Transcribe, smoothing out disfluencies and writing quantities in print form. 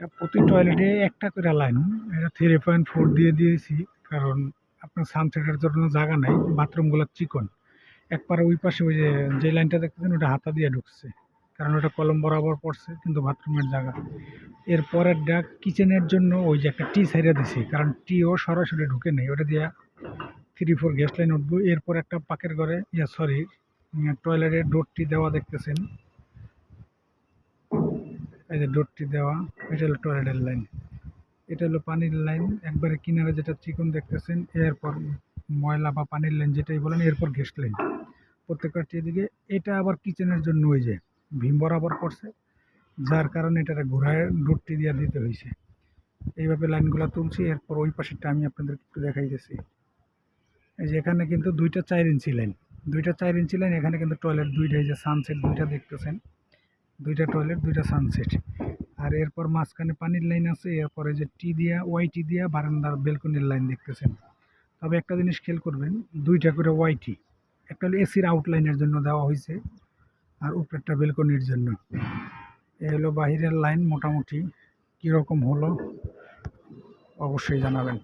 এটা প্রতি টয়লেটে একটা করে লাইন। এটা 3.4 দিয়ে দিয়েছি, কারণ আপনার সানসেটের জন্য জায়গা নাই, বাথরুমগুলো চিকন। একবারে ওই পাশে ওই যে লাইনটা দেখতেছেন ওটা হাতা দিয়ে ঢুকছে, কারণ ওটা কলম বরাবর পড়ছে, কিন্তু বাথরুমের জায়গা। এর পরের ডাক কিচেনের জন্য ওই যে একটা টি সাইডে দিছি, কারণ টিও সরাসরি ঢুকে নেই, ওটা দিয়ে 3-4 গ্যাস লাইন উঠবো। এরপর একটা পাকের ঘরে সরি টয়লেটের ডোরটি দেওয়া দেখতেছেন, এই যে ডোরটি দেওয়া, এটা হলো টয়লেটের লাইন। এটা হলো পানির লাইন, একবারে কিনারে যেটা চিকন দেখতেছেন। এরপর ময়লা বা পানির লাইন যেটাই বলেন, এরপর গ্যাস লাইন প্রত্যেকটা এদিকে। এটা আবার কিচেনের জন্য ওই যে ভীম বরাবর পড়ছে, যার কারণে এটা ঘোরায় ডোরটি দিয়ে দিতে হয়েছে। এইভাবে লাইনগুলো তুলছি। এরপর ওই পাশেরটা আমি আপনাদের একটু দেখাইতেছি। এই যে এখানে কিন্তু 2টা 4 ইঞ্চি লাইন, 2টা 4 ইঞ্চি লাইন। এখানে কিন্তু টয়লেট দুইটা, এই যে সানসেট দুইটা দেখতেছেন, 2টা টয়লেট 2টা সানসেট। আর এরপর মাঝখানে পানির লাইন আছে। এরপরে যে টি দিয়া ওয়াইটি দিয়া বারান্দার বেলকনির লাইন দেখতেছেন। তবে একটা জিনিস খেয়াল করবেন, 2টা করে ওয়াইটি, একটা হলো এসির আউটলাইনের জন্য দেওয়া হয়েছে, আর উপরেরটা বেলকনির জন্য। এ হলো বাহিরের লাইন। মোটামুটি কীরকম হলো অবশ্যই জানাবেন।